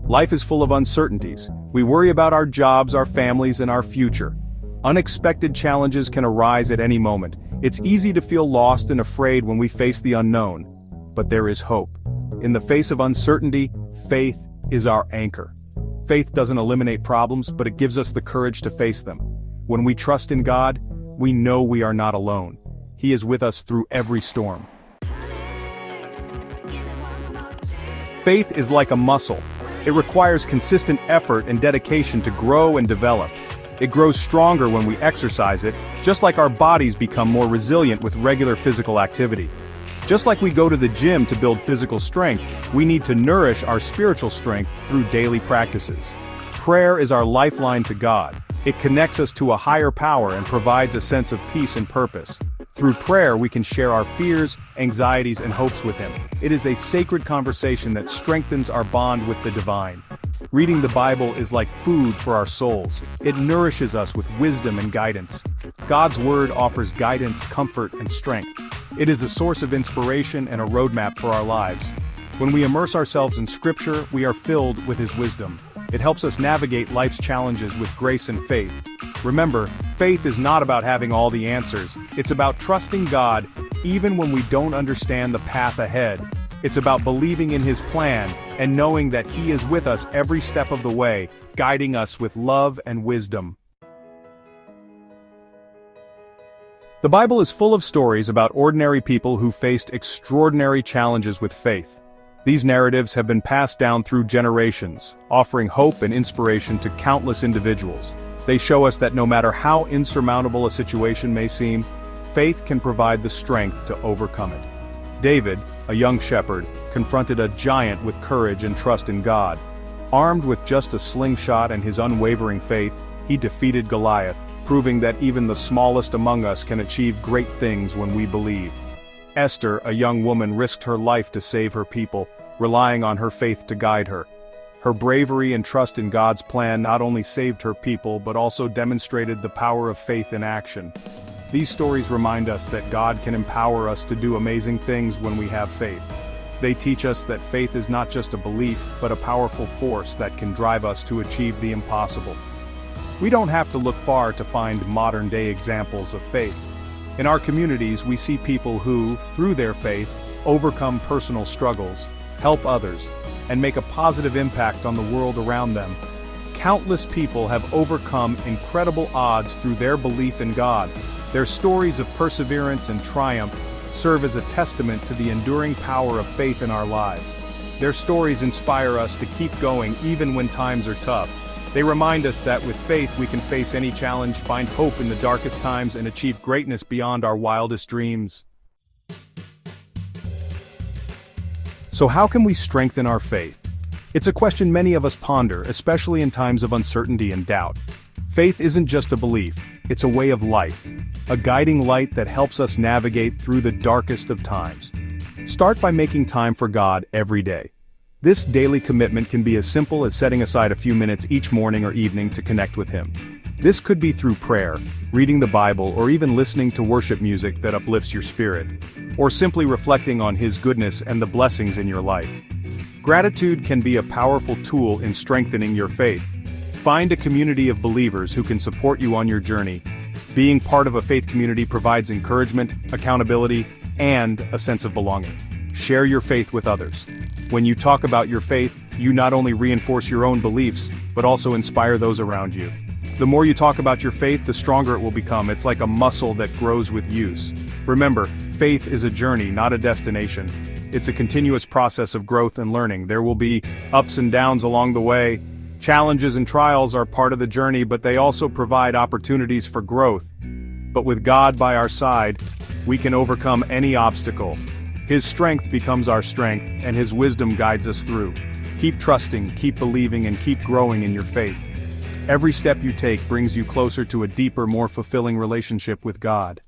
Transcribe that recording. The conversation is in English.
Life is full of uncertainties. We worry about our jobs, our families, and our future. Unexpected challenges can arise at any moment. It's easy to feel lost and afraid when we face the unknown. But there is hope. In the face of uncertainty, faith is our anchor. Faith doesn't eliminate problems, but it gives us the courage to face them. When we trust in God, we know we are not alone. He is with us through every storm. Faith is like a muscle. It requires consistent effort and dedication to grow and develop. It grows stronger when we exercise it, just like our bodies become more resilient with regular physical activity. Just like we go to the gym to build physical strength, we need to nourish our spiritual strength through daily practices. Prayer is our lifeline to God. It connects us to a higher power and provides a sense of peace and purpose. Through prayer, we can share our fears, anxieties, and hopes with Him. It is a sacred conversation that strengthens our bond with the divine. Reading the Bible is like food for our souls. It nourishes us with wisdom and guidance. God's Word offers guidance, comfort, and strength. It is a source of inspiration and a roadmap for our lives. When we immerse ourselves in Scripture, we are filled with His wisdom. It helps us navigate life's challenges with grace and faith. Remember, faith is not about having all the answers. It's about trusting God, even when we don't understand the path ahead. It's about believing in His plan and knowing that He is with us every step of the way, guiding us with love and wisdom. The Bible is full of stories about ordinary people who faced extraordinary challenges with faith. These narratives have been passed down through generations, offering hope and inspiration to countless individuals. They show us that no matter how insurmountable a situation may seem, faith can provide the strength to overcome it. David, a young shepherd, confronted a giant with courage and trust in God. Armed with just a slingshot and his unwavering faith, he defeated Goliath, proving that even the smallest among us can achieve great things when we believe. Esther, a young woman, risked her life to save her people, relying on her faith to guide her. Her bravery and trust in God's plan not only saved her people but also demonstrated the power of faith in action. These stories remind us that God can empower us to do amazing things when we have faith. They teach us that faith is not just a belief, but a powerful force that can drive us to achieve the impossible. We don't have to look far to find modern-day examples of faith. In our communities, we see people who, through their faith, overcome personal struggles, help others, and make a positive impact on the world around them. Countless people have overcome incredible odds through their belief in God. Their stories of perseverance and triumph serve as a testament to the enduring power of faith in our lives. Their stories inspire us to keep going even when times are tough. They remind us that with faith we can face any challenge, find hope in the darkest times, and achieve greatness beyond our wildest dreams. So how can we strengthen our faith? It's a question many of us ponder, especially in times of uncertainty and doubt. Faith isn't just a belief, it's a way of life, a guiding light that helps us navigate through the darkest of times. Start by making time for God every day. This daily commitment can be as simple as setting aside a few minutes each morning or evening to connect with Him. This could be through prayer, reading the Bible, or even listening to worship music that uplifts your spirit, or simply reflecting on His goodness and the blessings in your life. Gratitude can be a powerful tool in strengthening your faith. Find a community of believers who can support you on your journey. Being part of a faith community provides encouragement, accountability, and a sense of belonging. Share your faith with others. When you talk about your faith, you not only reinforce your own beliefs, but also inspire those around you. The more you talk about your faith, the stronger it will become. It's like a muscle that grows with use. Remember, faith is a journey, not a destination. It's a continuous process of growth and learning. There will be ups and downs along the way. Challenges and trials are part of the journey, but they also provide opportunities for growth. But with God by our side, we can overcome any obstacle. His strength becomes our strength, and His wisdom guides us through. Keep trusting, keep believing, and keep growing in your faith. Every step you take brings you closer to a deeper, more fulfilling relationship with God.